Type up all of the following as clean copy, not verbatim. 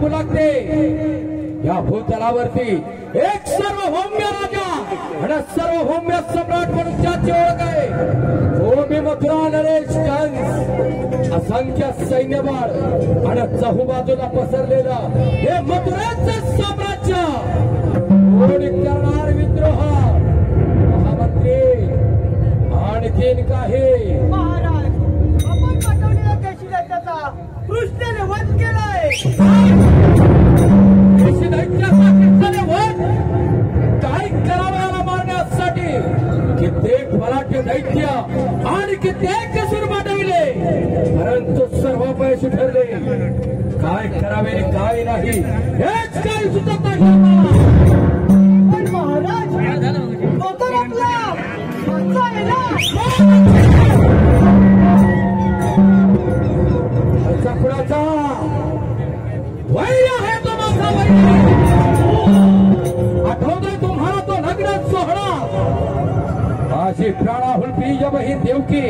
सांगू लागते या भूतलावरती एक सार्वभौम्य राजा आणि सार्वभौम्य सम्राट म्हणून ज्याची ओळख आहे तो मी मथुरा नरेश कंस असंख्य सैन्यबळ आणि चहूबाजूला पसरलेलं हे मथुरेचे साम्राज्य कोणी करणार विद्रोह महामंत्री आणखीन काही महाराज आपण पाठवलेला देशी दैत्याचा कृष्णाने वध केलाय देशी दैत्याचा कृष्णाने वध काय करावं याला मारण्यासाठी कित्येक मराठी दैत्य आणि कित्येक सूर पाठविले परंतु सर्व पैसे ठरले काय करावे काय नाही हेच काही सुचत नाही पण महाराज तो तर आपला मागचा आहे ना कुणाचा वैर आहे तो माझा वैर आठवतोय तुम्हाला तो लग्न सोहळा माझी प्राणाहून प्रिय बहीण देवकी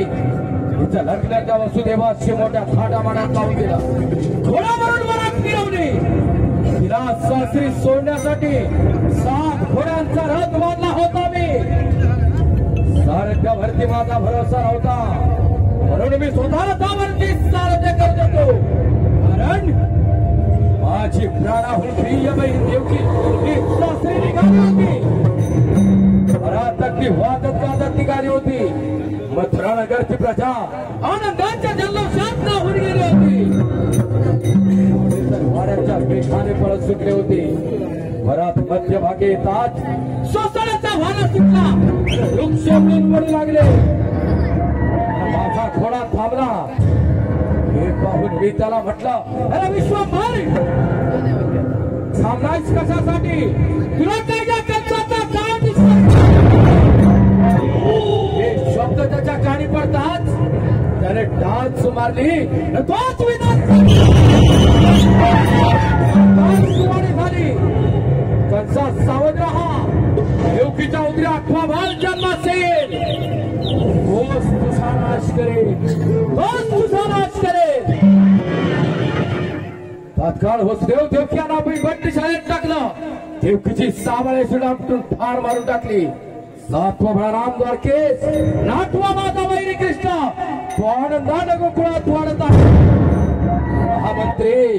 तिचं लग्नाच्या वसुदेवाशी मोठ्या थाटामाटात लावून गेला घोड्यावरून वरात फिरवली तिला सासरी सोडण्यासाठी 7 घोड्यांचा रथ बांधला होता मी सारथ्यावरती माझा भरोसा नव्हता म्हणून मी स्वतःला त्यावरती सारथ्य करत होतो कारण माझी प्राणाहून प्रिय बहीण देवकी ही सासरी निघाली होती घरातली वादत गाजत निघाली होती मथुरा नगरची प्रजा आनंदाच्या जल्लोषात होऊन गेली होती वाऱ्याच्या वेगाने पळत सुटले होते घरात मध्यभागी येतात सोसाण्याचा वारा सुटला वृक्ष पडू लागले माझा घोडा थांबला हे पाहून मी त्याला म्हटलं अरे विश्वंभर थांबलायस कशासाठी तुला त्याच्या कच्चाचा काय दिसत हे शब्द त्याच्या कानी पडतात त्याने डाच मारली तोच विधान झाली कंसा सावध रहा देवकीच्या उद्या 8वा बाल जन्मास येईल तोच तुझा नाश करेल तोच तुझा नाश करेल तात्काळ वसुदेव देवक्यांना बंदी शाळेत टाकलं देवकीची सावळे सुडापटून ठार मारून टाकली 7वा बळराम द्वारकेस 8वा माझा वैरी कृष्ण तो आनंदानं गोकुळात वाढत आहे महामंत्री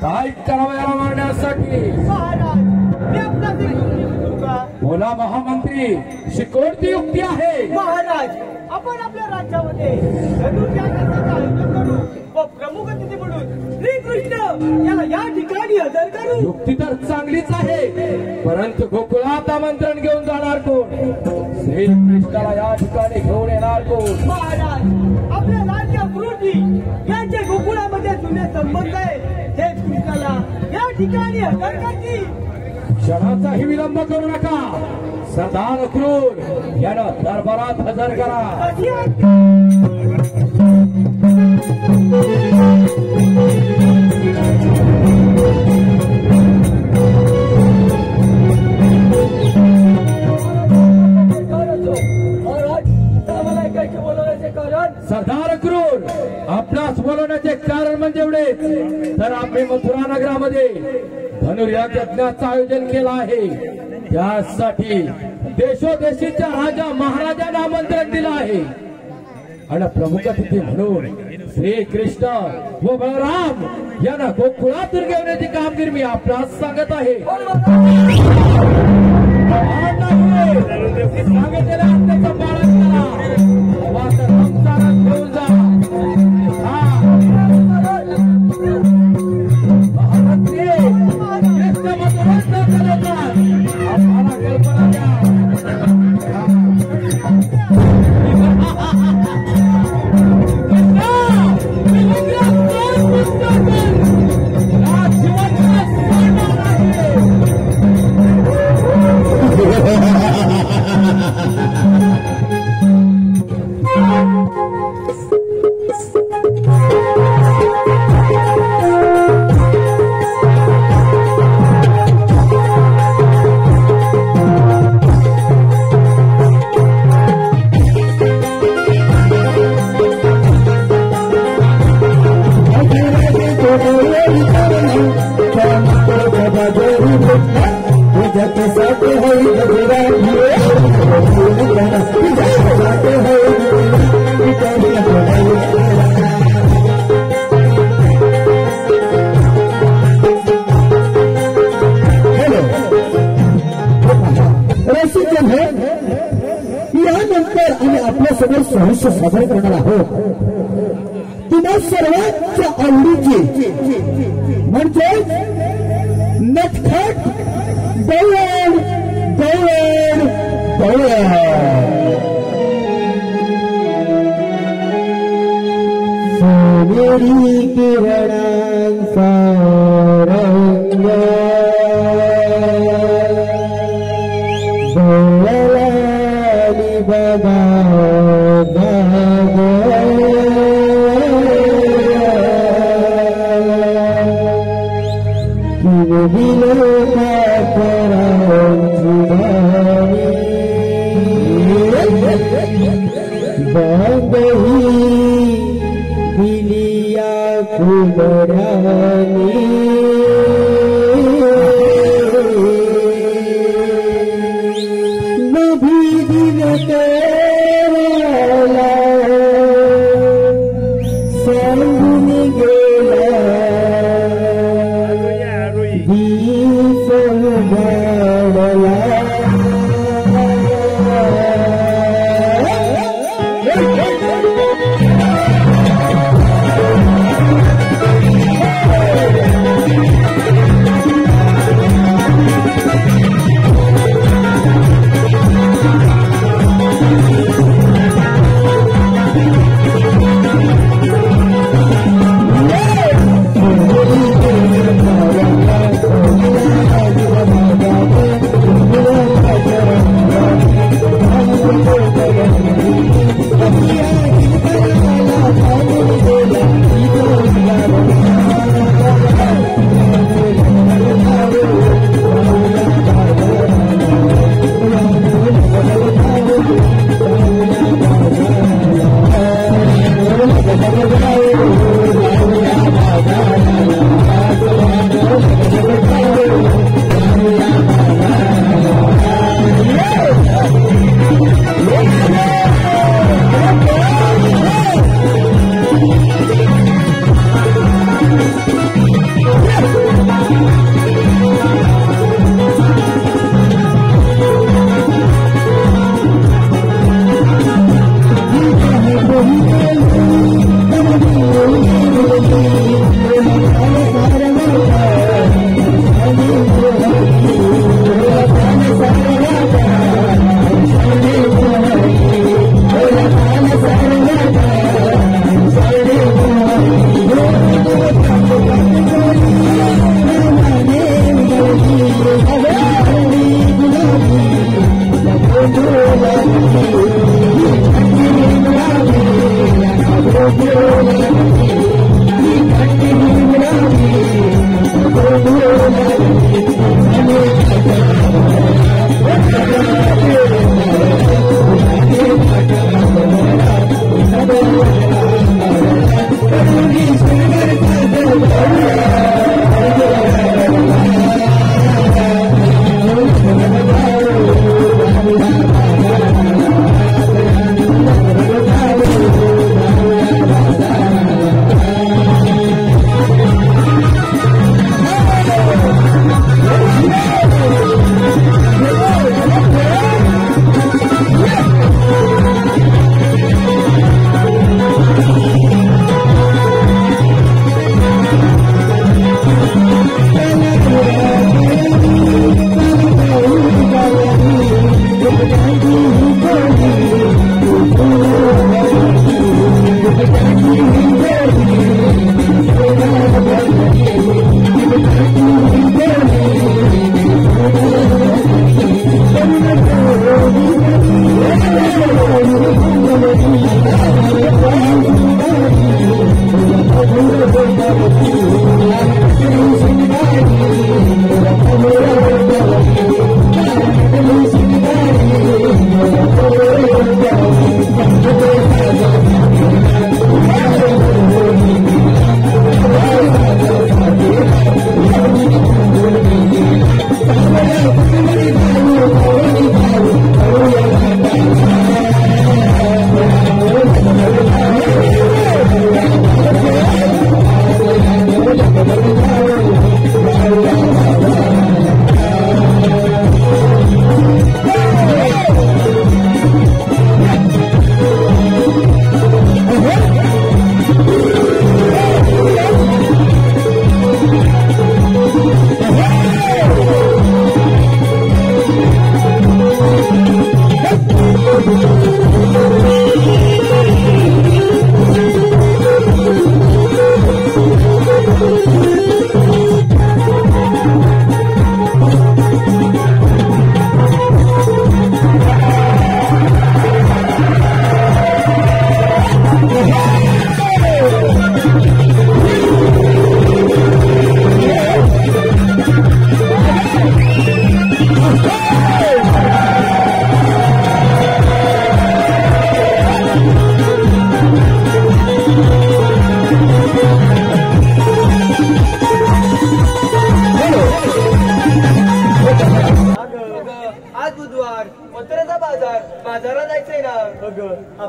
काय करावं याला मारण्यासाठी महाराज मी आपला बोला महामंत्री शिकोडती युक्ती आहे महाराज आपण आपल्या राज्यामध्ये धनुर्यात्राचं आयोजन करू व प्रमुख अतिथी म्हणून श्रीकृष्ण याला या ठिकाणी हजर करू युक्ती तर चांगलीच आहे परंतु गोकुळात आमंत्रण घेऊन जाणार कोण श्रीकृष्णाला या ठिकाणी घेऊन येणार कोण महाराज आपल्या राज्य गुरुजी यांचे गोकुळामध्ये जुने संबंध आहे हे कृष्णाला या ठिकाणी हजर करतील क्षणाचाही विलंब करू नका सरदार क्रूर याला दरबारात हजर करा सरदार क्रूर आपणास बोलवण्याचे कारण म्हणजे एवढेच तर आम्ही मथुरा नगरामध्ये धनुर्या यज्ञाचं आयोजन केलं आहे त्यासाठी देशोदेशीच्या राजा महाराजांना आमंत्रण दिलं आहे आणि प्रमुख अतिथी म्हणून श्रीकृष्ण व बलराम यांना गोकुळातून घेण्याची कामगिरी मी आपणास सांगत आहे सांगितलेल्या आज्ञेचं पालन करा घेऊन जा महामंत्री आम्हाला कल्पना द्या रहस्य सादर करणार आहोत तुम्हा सर्वांच्या आवडीची म्हणजे नटखट दौड दौड दौड सोनेरी किरणांचा रंग डोळ्याला बघा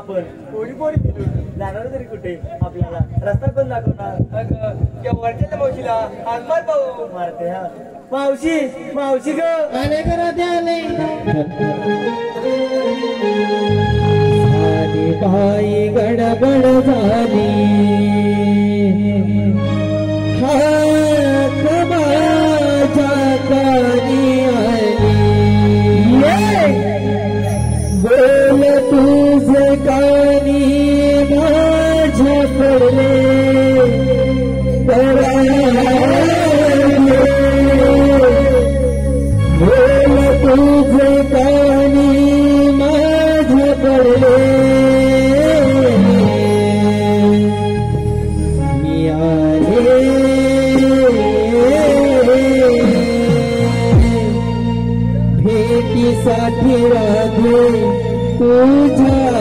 आपण पोरी पोरी मिळून जाणार तरी कुठे आपल्याला रस्ता कोण दाखवणार त्या वरच्या मावशीला हातमार पाहू मारते हा मावशी मावशी ग आले करा द्याले सारी बाई गडबड झाली हात माझ्या कानी आली बोल तुझे कानी माझ्या पडले बोल तुझे कानी माझ्या पडले मी आले भेटीसाठी राधे तुझ्याने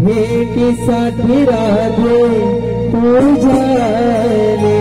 भेटीसाठी राधे तुझ्याने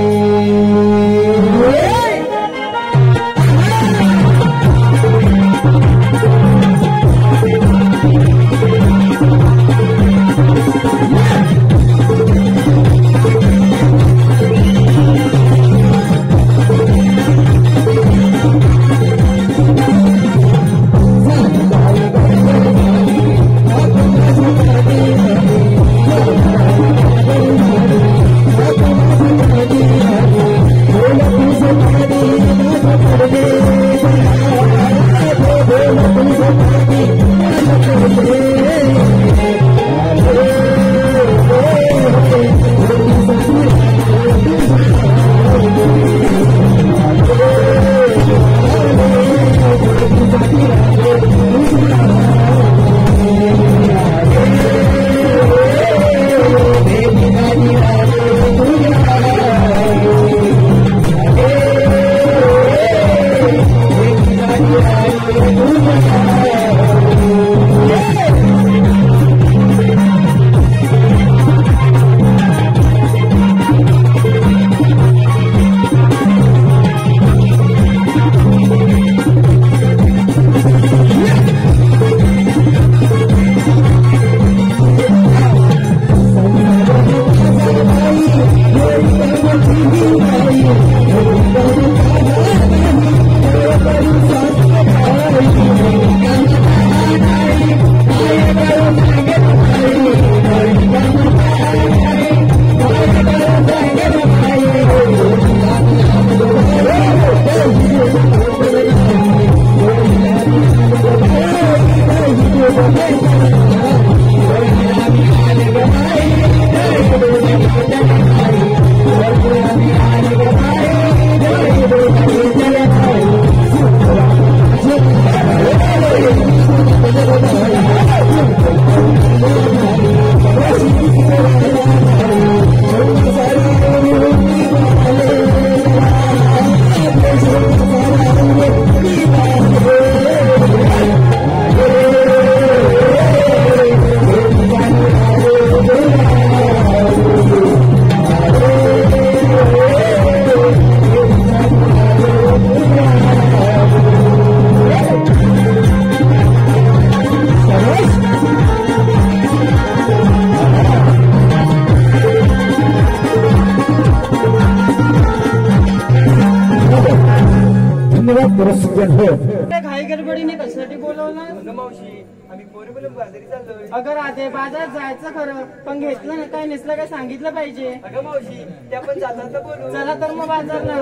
घाई गडबडीने कशासाठी बोलवलं मावशी आम्ही पोरी बोलून बाजारी चाललोय अगं राधे बाजारात जायचं खरं पण घेतलं ना काय नेसलं काय सांगितलं पाहिजे अगं मावशी त्या पण जातात तर बोलू चला तर मग बाजारला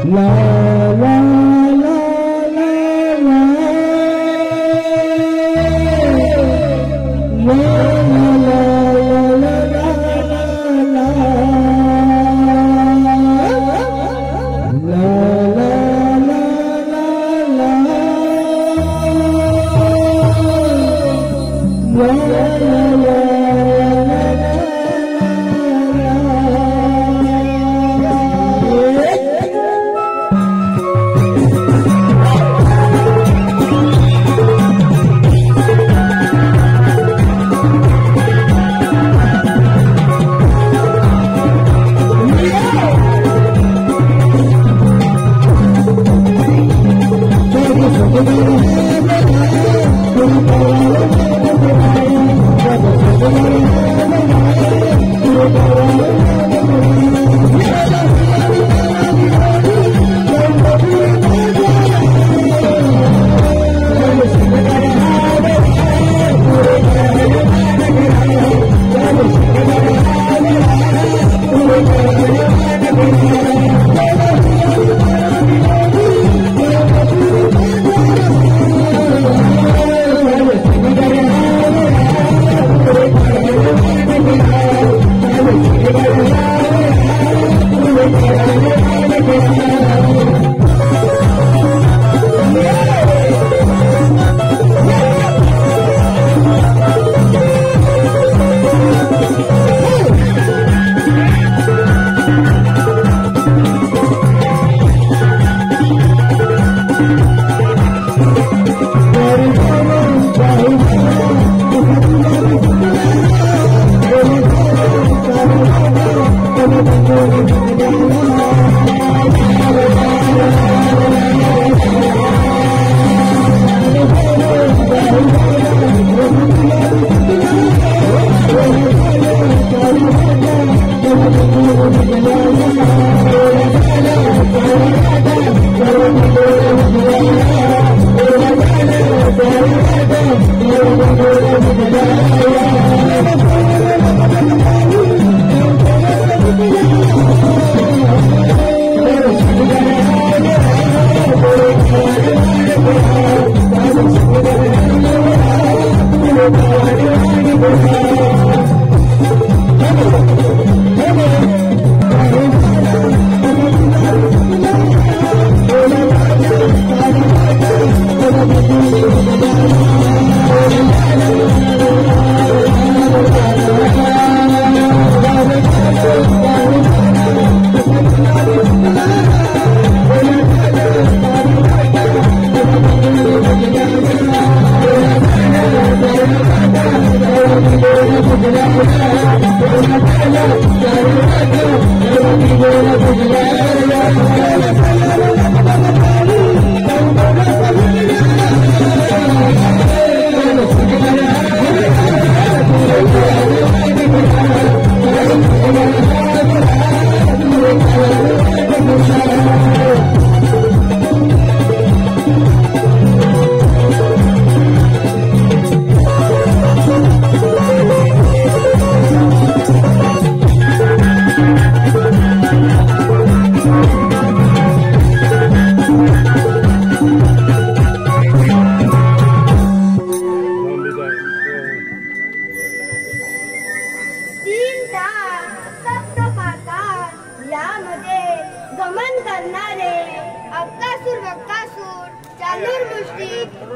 ला ला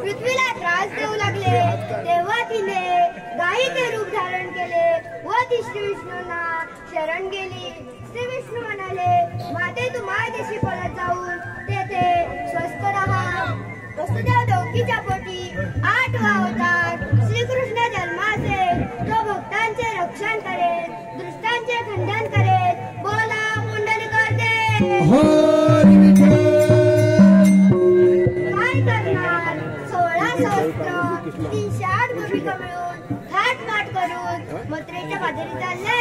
पृथ्वीला त्रास देऊ लागले तेव्हा तिने गायीचे रूप धारण केले व ती श्री विष्णूंना शरण गेली. श्री विष्णू म्हणाले, माते तू मायदेशी परत जाऊन तेथे स्वस्थ राहा. वसुदेव देवकीच्या पोटी 8 अवतार श्रीकृष्ण जन्माचे तो भक्तांचे रक्षण करेल, दुष्टांचे खंडन करेल. बोला पुंडलिकाते. काय करणार? 16 सहस्त्र 308 गोपिका मिळून थाटमाट करून मथुरेच्या बाजारी चालले.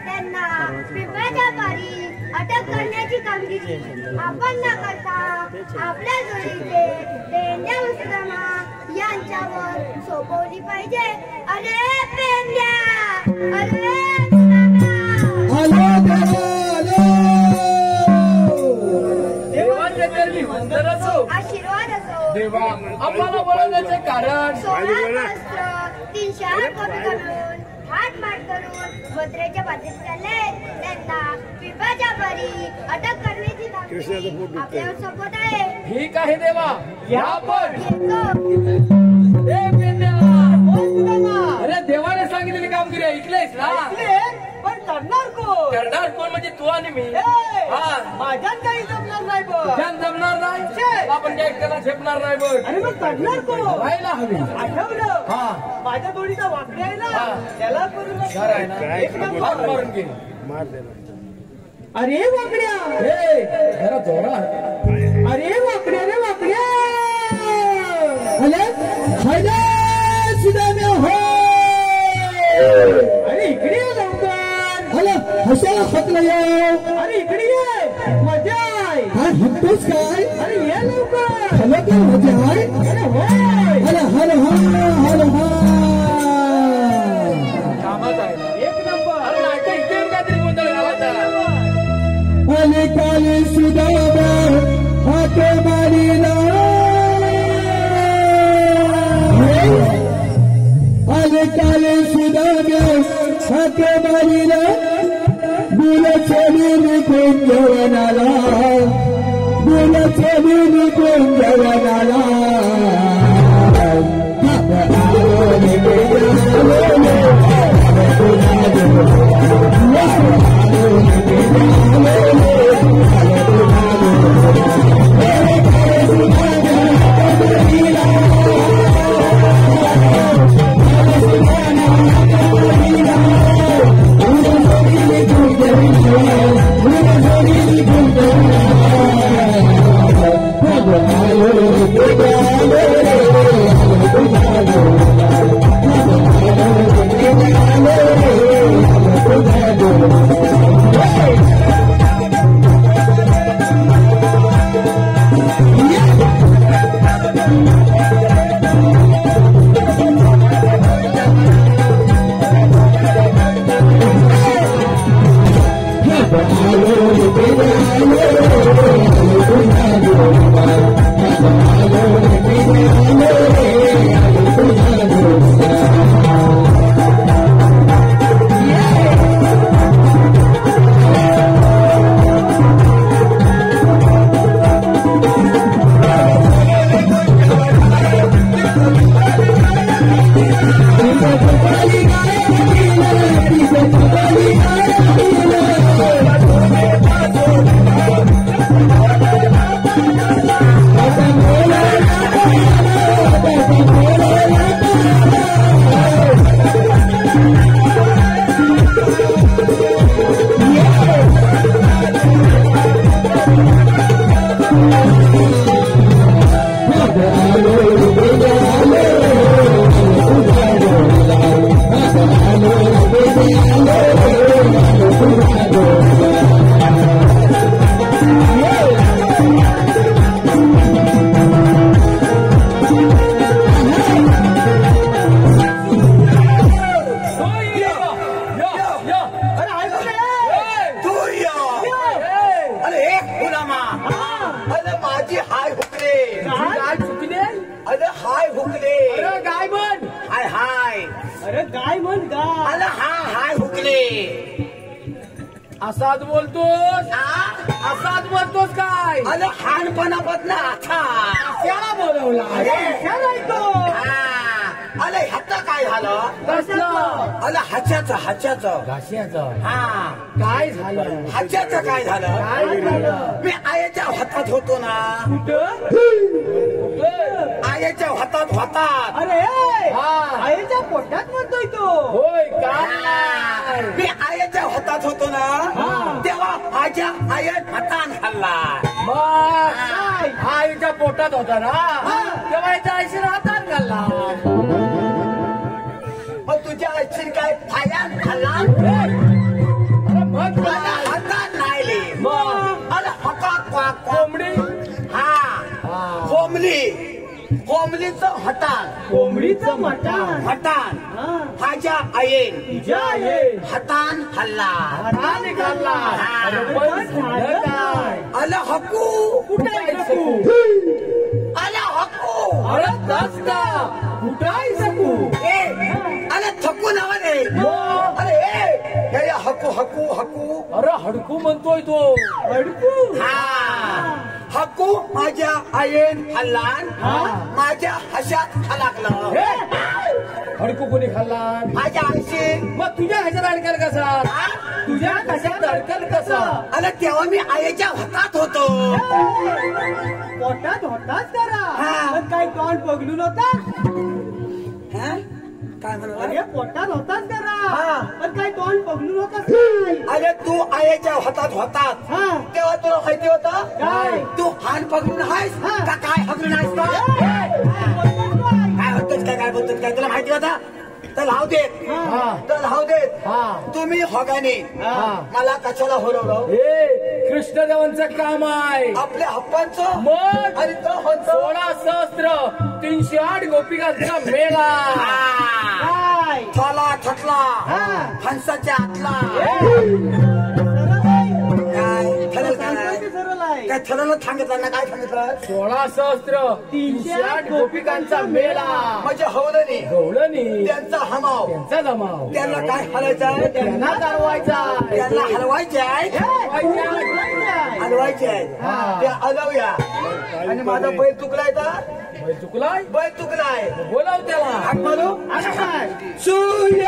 त्यांना पिंपळाच्या पारी अटक करण्याची कामगिरी आपण न करता आपल्या जोडीचे पेंड्या वसुदामा यांच्यावर सोपवली पाहिजे. अरे पेंड्या, अरे आशीर्वाद असो. देवा आम्हाला बोलवण्याचे कारण 16 सहस्त्र 308 गोपिका मिळून थाटमाट करून मथुरेच्या बाजारी चालले. त्यांना पिंपळाच्या पारी अटक करण्याची कामगिरी आपल्यावर सोपवत आहे. ठीक आहे देवा, या पण. अरे देवाने सांगितलेली कामगिरी ऐकलेस ना? पण करणार कोण? करणार कोण म्हणजे तू आणि मी. माझ्यात काही जमणार नाही बघ. तुझ्यात जमणार नाही, आपण काय एकट्याला झेपणार नाही बघ. अरे मग करणार कोण? व्हायला हवी. आठवलं माझ्या जोडीचा वाकडी आहे ना, त्याला करून घर आहे ना, एक नंबर. हात मारून घे. अरे वाकड्या, जरा जोरात. अरे वाकड्या रे वाकड्या. अरे इकडे ये लवकर. हशाला हातला येऊ. अरे इकडे ये, मजा आहे. काय हत्तोस काय? अरे ये लवकर. हॅलो काय मजा आहे? अरे होय. हॅलो हॅलो हॅलो हा. कामात आहे ना. एक नंबर. अरे नाही तर इथे येऊन काहीतरी गोंधळ घालायचा. अले काले सुदामा हात मारिला. अले काले सुदामा हात मारिला. गुल चली कुंजवनाला, गुल चली कुंजवनाला. असाच बोलतोस असाच बोलतोस काय अरे हानपणापासून आता त्याला बोलवला अरे ह्याचं काय झालं कसलं अरे हाच्याचं घाश्याचं हा काय झालं हाच्याचं काय झालं काय झालं मी आईच्या हातात होतो ना आईच्या हातात होतात अरे हा. आईच्या पोटात म्हणतोय तो होय काय मी आईच्या हातात होतो हा. ना तेव्हा माझ्या आईत हातान खाल्ला मग आईच्या पोटात होता ना तेव्हा याच्या आईशी हातात घालला मग तुझ्या आईची काय पायात खाल्ला अरे मग मला काय? हातात नाही मग अरे हकाक क्वाक कोंबडी हा कोंबडीचं हटान कोंबडीचं मटण हटान माझ्या आईन तुझ्या आई हटान हल्ला हाताने घालला अरे पण झालं काय अला हकू कुठे आहे सकू अला हकू अरे दस का कुठे आहे सकू ए अरे थकू नावाने अरे ए हकू हकू हकू अरे हडकू म्हणतोय तो हडकू हा हकू माझ्या आईन हल्लान माझ्या हशात हलाकलं हडकू कोणी खाल्ला माझ्या आईशी मग तुझ्या ह्याच्यात अडकल कसा तुझ्या कशात अडकल कसा अरे तेव्हा मी आईच्या हातात होतो पोटात होताच करा हा. पण काय तोंड पगडून होता हा? काय म्हणाला अरे पोटात होताच करा हा. पण काय तोंड पगडून होता अरे तू आईच्या हातात होतात हा. तेव्हा तुला माहिती होतं काय? तू हान पकडून आहेस हा. का काय हकडून आहेस का काय होतच काय बोलतोस काय तुला माहिती होता तर लाव देत हा. तर लाव देत हा. तुम्ही होगाने हा. मला कशाला हरवलं हे कृष्णदेवांचं काम आहे आपल्या हप्पांचं मग आणि तो होतो 16,308 गोपिकांचा मेळा काय थला थटला हा. हंसाच्या आतला काय ठरल काय सरळ आहे काय ठरवलं सांगितलं ना काय सांगितलं 16,308 गोपिकांचा मेळा म्हणजे हवलनी गवळणी त्यांचा हमाव त्यांचा जमाव त्यांना काय हलायचं त्यांना दरवायचा त्यांना हलवायचे आहे हलवायचे आहे हा. ते हलवूया आणि माझा बैल चुकलाय तर चुकलाय बैल चुकलाय बोलाव त्याला हाक मारू काय सूर्य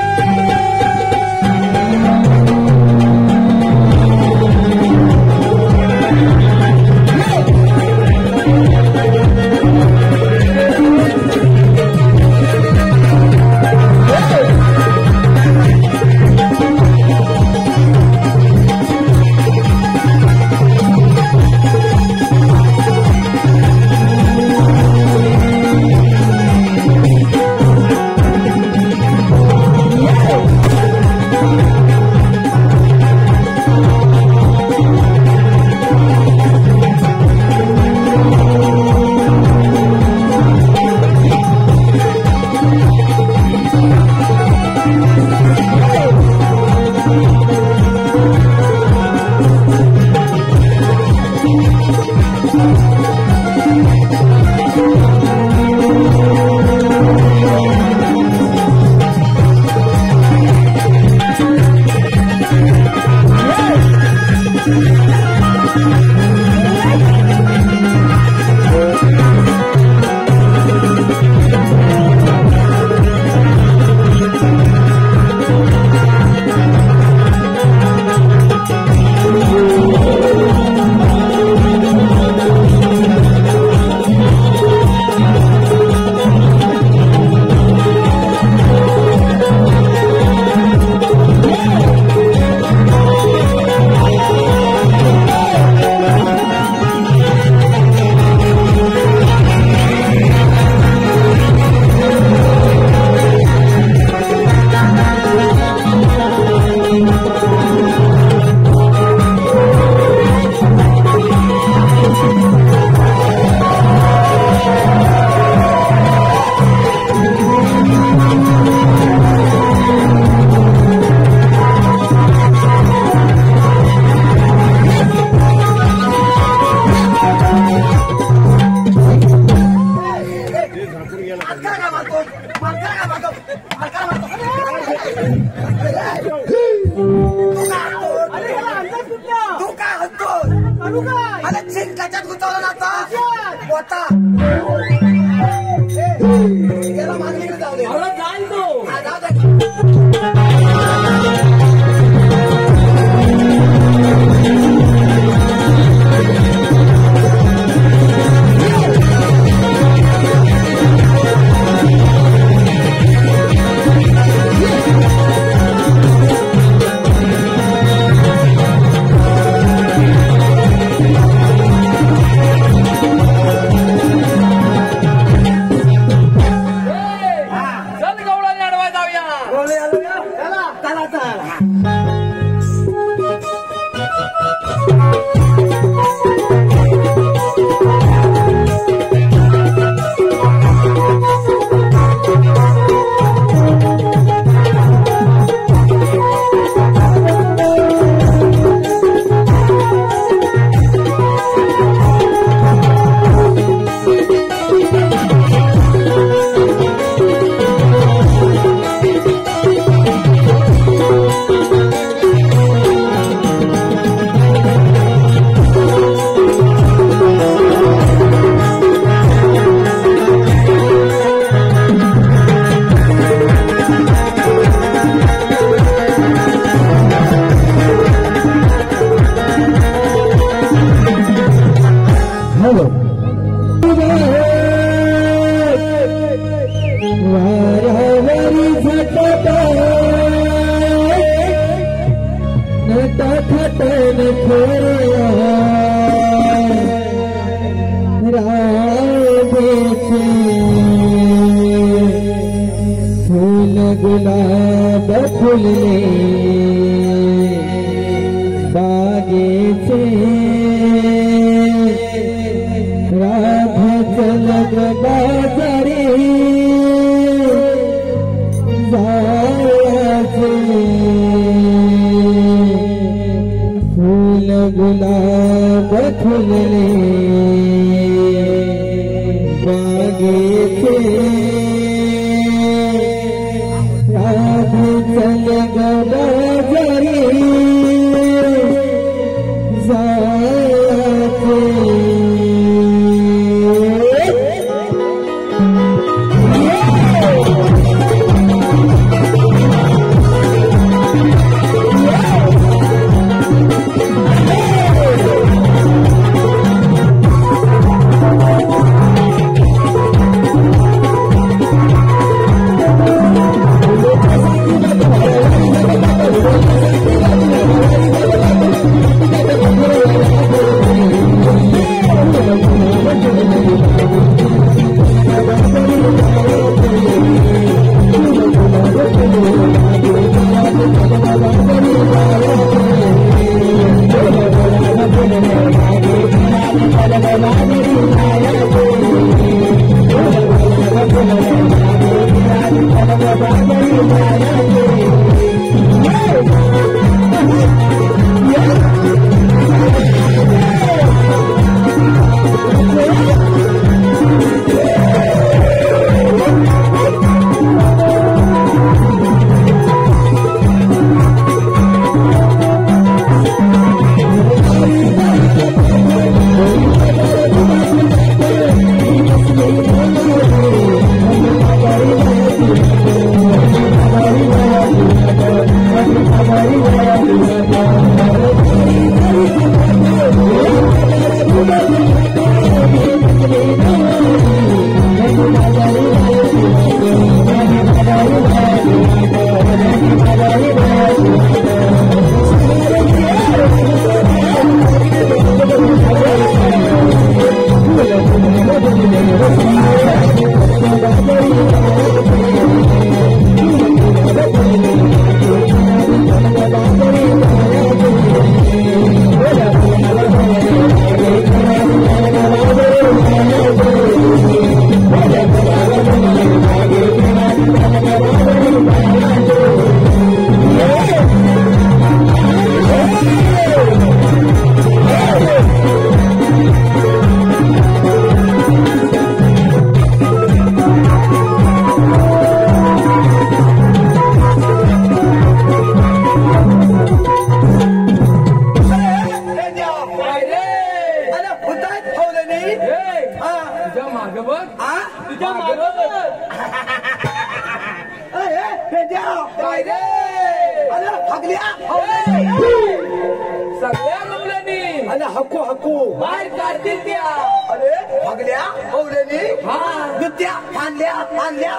Yeah. करू काय अरे चिन कशात गुंतवलं ना आता पोता याला मागणीकडे जाऊ दे अरे जाईल तो हा, जाऊ दे चल गवळणी अडवाय जाऊया बोले आलो का चला चला चला वारावारी झटका खटन खोया राधेचे फूल गुलाब फुलले बागेचे राधा चलग बाजारी जायचे फूल गुलाब फुलले बागेचे राधा चलग बाजारी तुझ्या मागे बघ. हा तुझ्या मागे बघ. काय रे अरे हगल्या सगळ्या मुलांनी अरे हक्कू हक्कू बाहेर काढतील त्या. अरे हगल्या हवल्यानी हा. दुत्या फांदल्या फांदल्या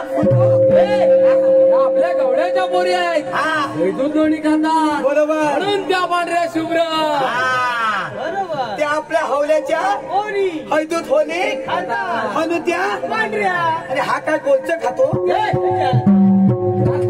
आपल्या गवड्याच्या पोरी आहेत. हा दूध दोन्ही खातात. बरोबर. म्हणून त्या पांढऱ्या शुभ्र. हा बरोबर. त्या आपल्या हवल्याच्या पोरी हैदूत होणे खातात. म्हणून त्या पांढऱ्या. आणि हा काय कोणचं खातो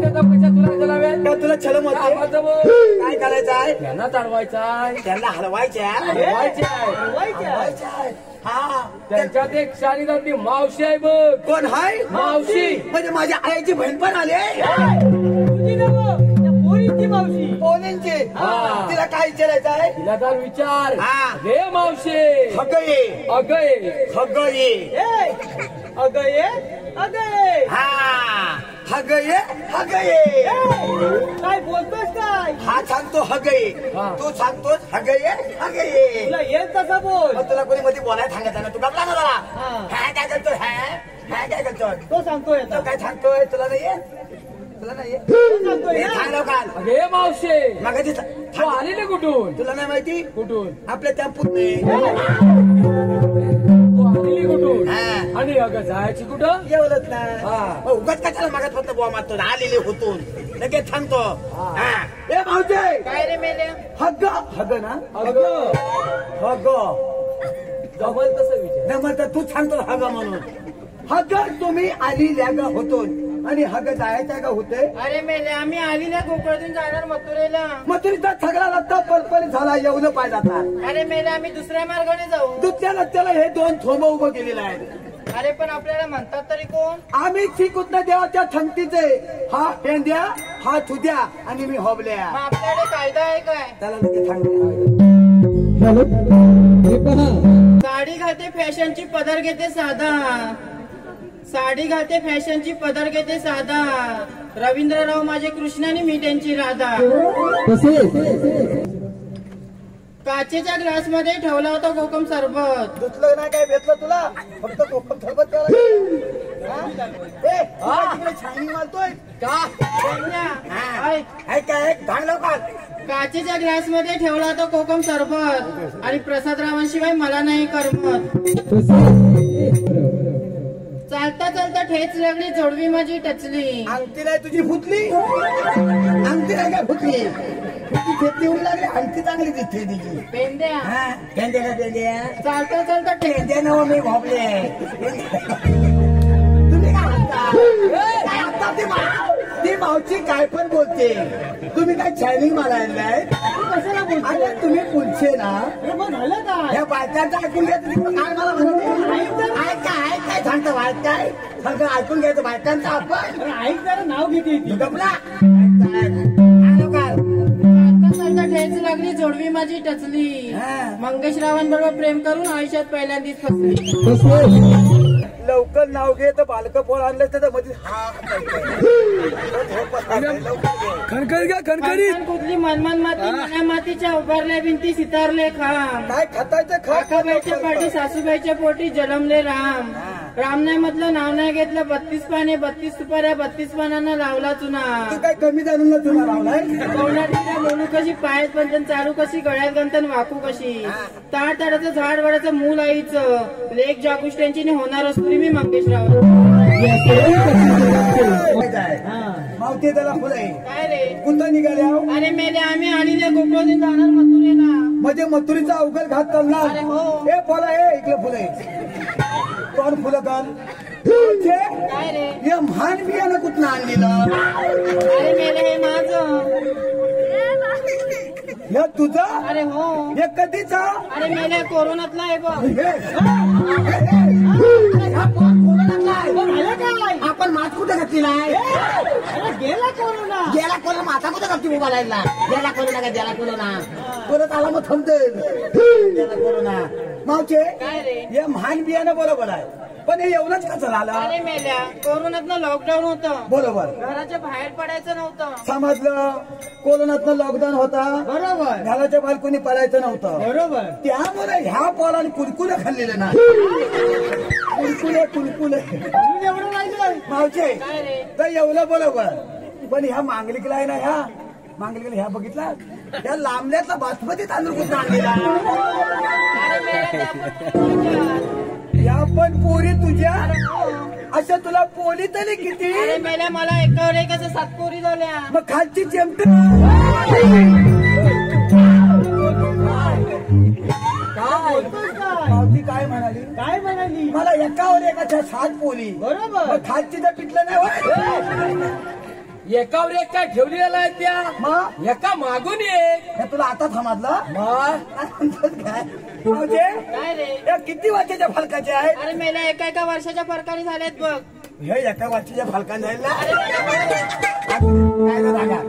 त्याचा पैसा तुला चलावेल का तुला छलम होते आवाजं बघ. काय करायचं आहे त्यांना चढवायचा. त्यांना हलवायच्या हलवायचे आहे. हलवायच्या आहे. हा त्यांच्यात एक शाली जाती मावशी आहे बघ. कोण हाय मावशी. म्हणजे माझ्या आईची बहीण पण आली तुझी नव्ह, त्या पोरीची मावशी. पोलींची हा. तिला काय विचारायचं आहे तिला तर विचार. हा. हे मावशी हगये अगय हगये ए, अगं ये अगं ये. हा हगये हगये ए, काय बोलतोस काय? हा सांगतो हगये हा. तू सांगतोस हगये हगये तुला येत तसा बोल. मग तुला कोणी मध्ये बोलायला सांगायचं ना तू गपला ना जरा हा. हा काय करतोय हा काय करतोय तो सांगतोय तो आता. काय सांगतोय तुला नाही येत तुला नाही येत तो सांगतोय मी ना. सांगलो काल अगे मावशी मग तू आलेली कुठून. तुला नाही माहिती कुठून आपल्या त्या पुतणे तू आलेली कुठून. हा. आणि अगं जायची कुठं. एवढंच ना हा. मग उगाच कशाला मागत फक्त बुवा मारतो आलेले होतून लगेच थांबतो हा. ए भाऊजे काय रे मेले. हग्ग हग्ग ना अगं हग्ग जमल तसं विचार. जमल तर तू सांगतो हग्ग म्हणून हग्ग तुम्ही आलेल्या ग होतून आणि हग्ग जायच्या का होते अरे मेले आम्ही आलेल्या कोकणातून जाणार मथुरेला. मग तुम्ही तर सगळा रस्ता पलपली झाला येऊन पाहिजे आता अरे मेले आम्ही दुसऱ्या मार्गाने जाऊ. दुसऱ्या रस्त्याला हे दोन थोंब उभं केलेलं आहे अरे पण आपल्याला म्हणतात तरी कोण. आम्ही श्रीकृष्ण देवाच्या थंगतीचे हा पेंद्या हा थुद्या आणि मी होबल्या मग आपल्याकडे कायदा आहे काय. त्याला लगेच सांगते हॅलो हे पहा साडी घालते फॅशनची पदर घेते साधा. साडी घालते फॅशनची पदर घेते साधा. रवींद्रराव माझे कृष्ण आणि मी त्यांची राधा. कसे काचेच्या ग्लास मध्ये ठेवला होता कोकम सरबत. दुसरं नाही काय भेटलं तुला फक्त कोकम सरबत प्यायला. ए, तुला तिकडे शायनिंग मारतोय का ऐक, काय काय सांग लवकर काचेच्या ग्लास मध्ये ठेवला होता कोकम सरबत आणि प्रसादरावांशिवाय मला नाही करमत. चालता चालता ठेच लागली जोडवी माझी टचली. अंगठी नाही तुझी फुटली अंगठी नाही काय फुटली तुझी फेती होऊ लागली अंगठी चांगली दिसते तिची पेंद्या हा पेंद्या का पेंद्या चालता चालता ठेच. पेंद्या नव मी भोपले तुम्ही काय म्हणता काय म्हणता ती मावची काय पण बोलते तुम्ही काय शायनिंग मारायला कशाला बोलतो. अरे तुम्ही पुढचे ना हे मग झालं काय. ह्या बायकांचं ऐकून घ्यायचं काय मला म्हणते काय सांगतं काय सगळं ऐकून घ्यायचं बायकांचं आपण अरे ऐक जरा नाव घेते ती. गपला चालता चालता ठेच लागली जोडवी माझी टचली. हा. मंगेशरावांबरोबर प्रेम करून आयुष्यात पहिल्यांदाच फसली. कसे लवकर नाव घे तर बालकं पोळ आणलं तर मध्ये खणखण घ्या खणखणीत. कुठली मनमन माती मना मातीच्या उभारल्या भिंती सितारले खांब. काय खातायचं काकाबाईच्या पाठी सासूबाईच्या पोटी जलमले राम. राम नाही म्हटलं नाव नाही घेतलं 32 पाने 32 सुपाऱ्या 32 पानांना लावला चुना. तू काय कमी जाणून ना तुला लावलाय कौलाटीला बोलू कशी पायात पंचन चालू कशी गळ्यात गंतन वाकू कशी. ताड ताडाचं झाड वडाचं मूल आईचं लेख जागुष्ट्यांची होणार असतो मी मंगेशराव. मावते त्याला फुले काय रे कुठं निघाल्या अरे मेले आम्ही आलेल्या कोकणातून जाणार मथुरेला. म्हणजे मथुरीचा अवघड घात अरे चालणार हो. हे फुलं हे इकडे फुले कोण फुलं काल काय रे हे महान बियाणं कुठनं आणलेलं अरे मेले हे माझं. हे तुझं अरे हो. हे कधीच अरे मेले कोरोनातला आहे बघ. आपण मात कुठे घातलेला आहे अरे गेला कोरोना. गेला कोरोना माता कुठे घातली मोबाईल गेला कोरोना का गेला कोरोना परत आला मग थांबते गेला कोरोना मावचे काय रे? हे महान बियाणं बरोबर आहे, पण हे एवढंच कसं झालं? अरे मेल्या, कोरोनातनं लॉकडाऊन होतं, बरोबर घराच्या बाहेर पडायचं नव्हतं. समजलं. कोरोनातनं लॉकडाऊन होता, बरोबर घराच्या बाहेर कोणी पडायचं नव्हतं. बरोबर. त्यामुळे ह्या पोराने कुलकुले खाल्लेले ना. कुलकुले एवढं माहिती मावचे काय रे? तर एवढं बरोबर, पण ह्या मांगलिकला आहे ना, ह्या मांगलिकला ह्या बघितला, त्या लांबल्यातला बासमती तांदूळ कुठं आणलेला? अरे मेल्या, या पण पोरी तुझ्या अशा तुला पोली तरी किती? अरे मेल्या, मला एकावर एक असं 7 पोरी झाल्या. मग खालची चिमट पावती काय म्हणाली? काय म्हणाली? मला एकावर एकाच्या 7 पोली. बरोबर. मग खालची तर पिटलं नाही होय? एकावर एक काय ठेवलेला आहे त्या, मग एका मागून एक. हे तुला आता समजलं? मग काय म्हणजे काय रे? या किती वर्षाच्या फलकाचे आहेत? अरे मेल्या, एका वर्षाच्या फरकाने झालेत बघ. हे एका वर्षाच्या फलकाने जाईल ना. काय ना रागा?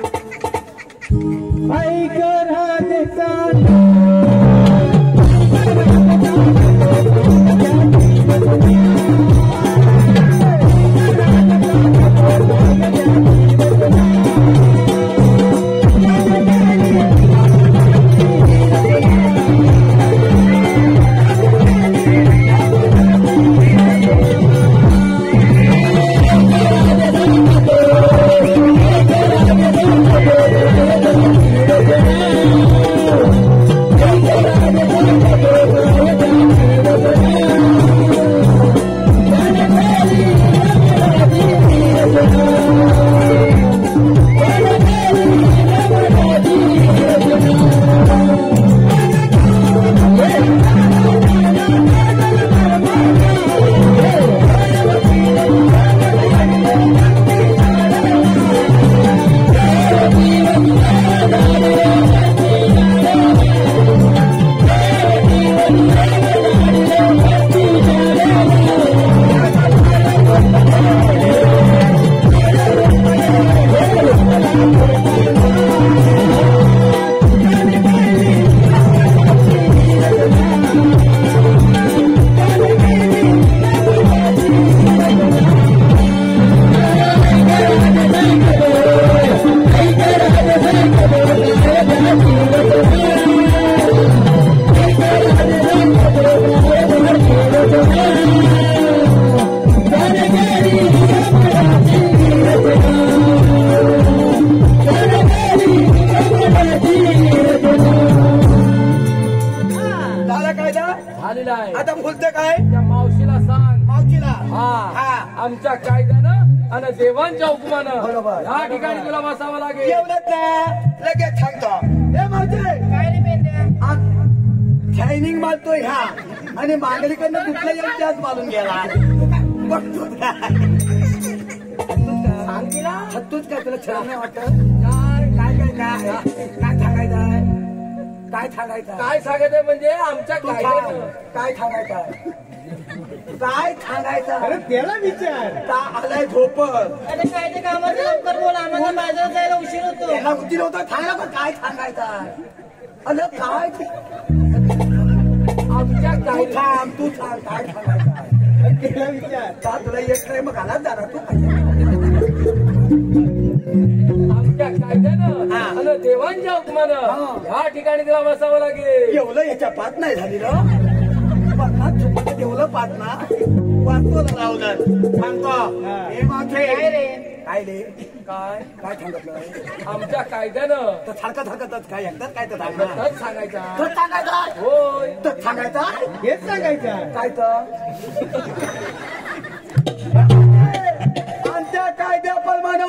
झालेला आहे. आता बोलते काय? त्या मावशीला सांग. मावशीला हा, आमच्या कायद्यानं आणि देवांच्या हुकुमानं बरोबर. या ठिकाणी तुला बसावं लागेल. एवढंच ना, लगेच सांगतो. हे मावशी काय रे मेल्या? शायनिंग मारतोय ह्या आणि मागणीकडनं कुठला एक जास्त मारून गेला. बघतो सांग तिला. हत्तूच काय तुला छान नाही वाटत? काय काय काय काय काय सांगायचं आहे? काय सांगायचं? काय सांगायचंय म्हणजे आमच्या तू सांग. कायद्यानं काय सांगायचं आहे? काय सांगायचं? अरे त्याला विचार. का आलाय झोप? अरे काय ते कामाचं लवकर बोल, आम्हाला बाजारात जायला उशीर होतो. त्याला उशीर होता. सांगा पण काय सांगायचं आहे? अरे काय आमच्या तू कायद्या थांब, तू सांग काय सांगायचं आहे? त्याला विचार. का तुला एक टाइम घालाच जाणार तू? आमच्या कायद्यानं हा. आणि देवांच्या हुकुमानं या ठिकाणी तुला बसावं लागेल. एवढं याच्या पात नाही झाली ना. पन्नास चुकीचं तेवढं पात ना वाचतो लावलं. सांगतो हे मागे काय रे? काय रे? काय काय सांगितलं? आमच्या कायद्यानं तर सारखं सारखं काय एकदाच काय तर सांगणार? तच सांगायचा. तर सांगायचं होय. तर सांगायचं हेच सांगायचं. काय तर आमच्या कायद्याप्रमाणे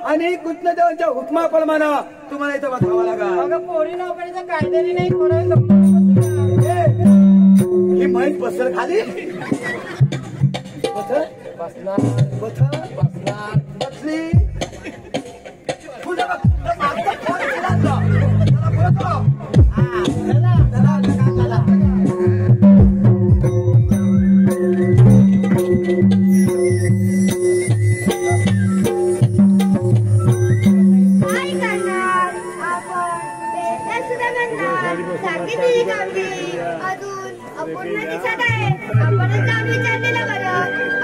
आणि कृष्णदेवांच्या हुकमाप्रमाणे तुम्हाला इथं बसावं लागेल. अगं पोरी नोकरीचा कायद्याने नाही, थोडं ही म्हैस बसल खाली बसल बसणार बसल बसणार. बसली तुझं बघ, तुझं मागचं कोण केलं? चला बोलतो. हा, चला, चला, चला, चला. काय करणार आपण? सुद्धा म्हणणार सांगितलेली कामगिरी अजून अपूर्ण दिसत आहे. आपणच जाऊन विचारलेलं बरं.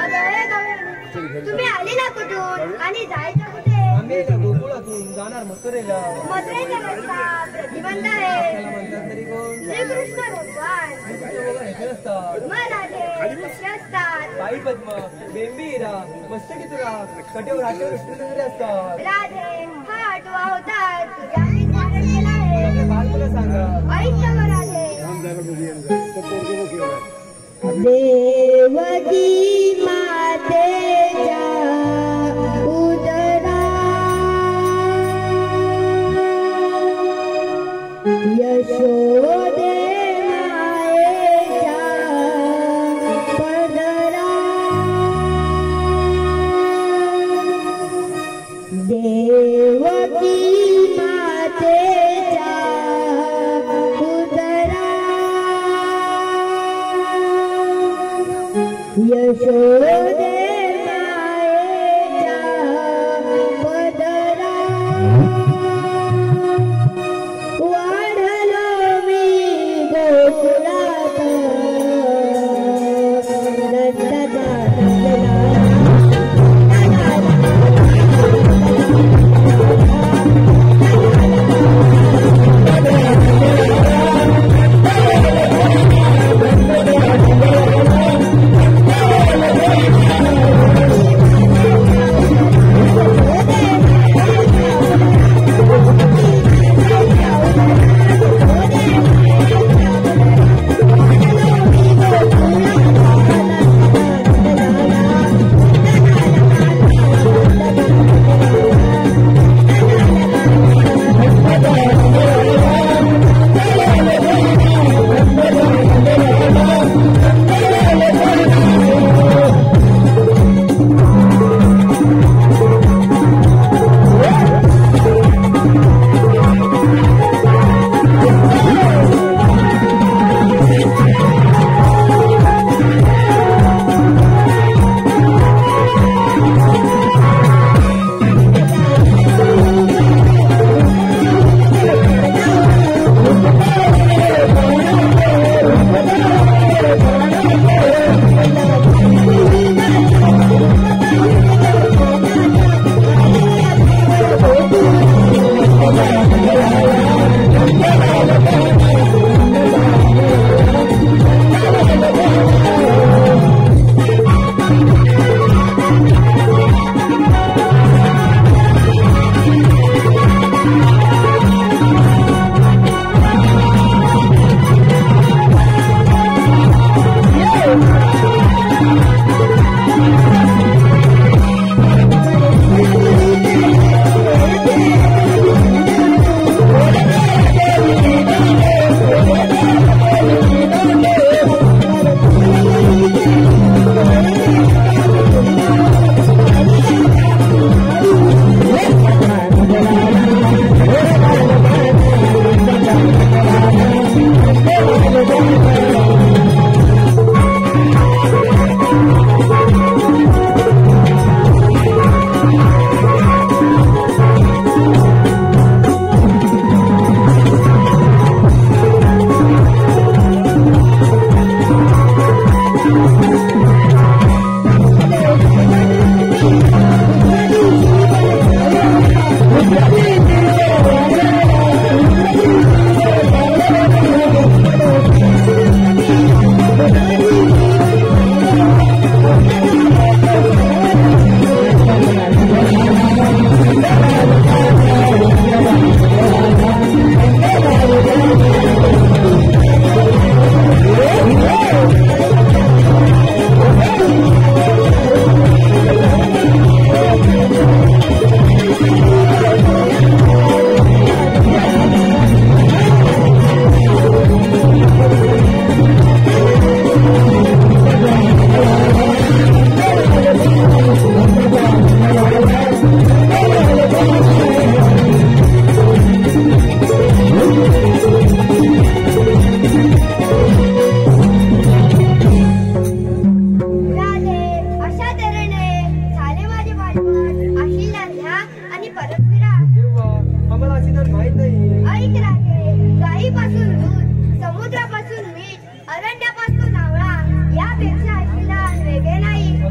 अगं हे गवळणी, तुम्ही आले ना कुठून आणि जायचं कुठे? आम्ही गोकुळातून जाणार मथुरेला. मथुरेचा रस्ता प्रतिबंध आहे. म्हणतात तरी कोण? श्रीकृष्ण भगवान. मग राधे कसे असतात? बाई पद्म, बेंबी हिरा, मस्तकी तुरा, कटेवर हातेवर कृष्णचंद्र असतात. राधे हा आठवा होता तुझ्या मी धारण केला आहे. बालपणा सांगा. ऐक ना राधे. देवकी मातेच्या उदरा यशोदे मायेच्या पदरा देवकी मातेच्या उदरा यशोदे मायेच्या पदरा वाढलो मी गोकुळात नंदचा नंदना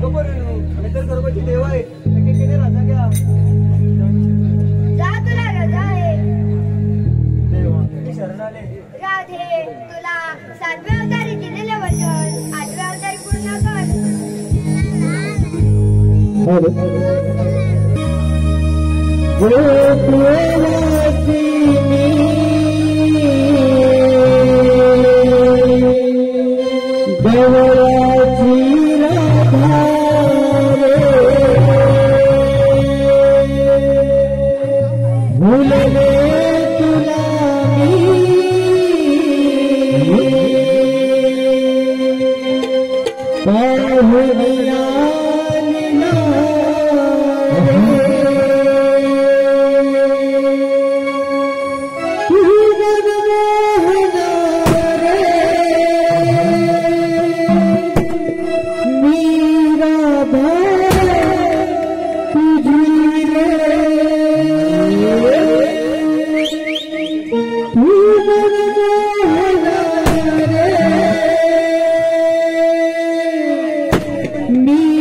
अगं बरं मी तर गर्भाची देव आहे एकेकीने राजा घ्या जा तुला रजा आहे देवा मी शरण आले राधे तुला 7व्या अवतारी दिलेले वचन 8व्या अवतारी पूर्ण कर Me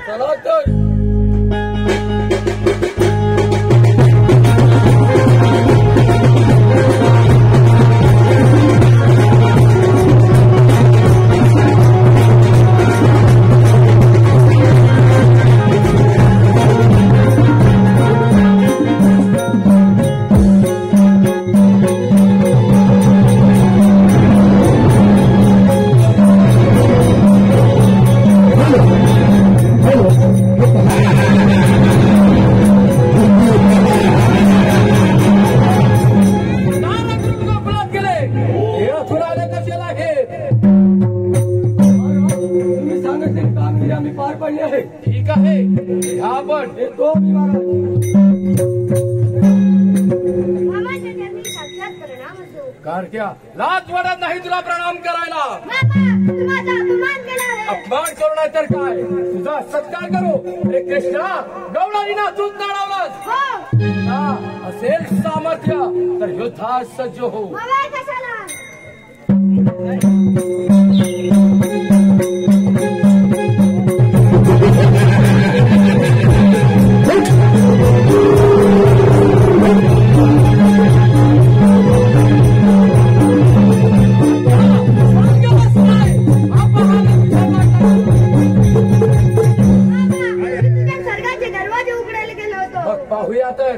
चला तर ठीक आहे ह्या पण येतो मामाच्या चरणी साक्षात प्रणाम असो. कारक्या लाज वाटत नाही तुला प्रणाम करायला. मामा, तू माझा अपमान केला आहे. अपमान करू नाही तर काय तुझा सत्कार करू. हे कृष्णा गवळणी ना तूच लढवलास. हो, असेल सामर्थ्य तर युद्धास सज्ज हो. मामा कशाला? स्वर्गाचे दरवाजे उघडायला गेलो होतो. मग पाहूया तर.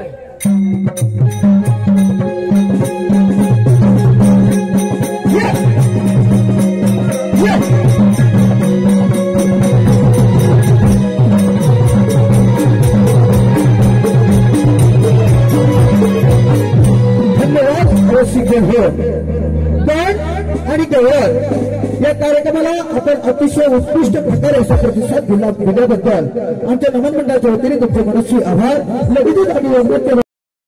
धन्यवाद रसिक हो. पण आणि गौरव या कार्यक्रमाला आपण अतिशय उत्कृष्ट प्रकारे असा प्रतिसाद दिल्याबद्दल आमच्या नमन मंडळाच्या वतीने तुमचे मनस्वी आभार. लगेचच आम्ही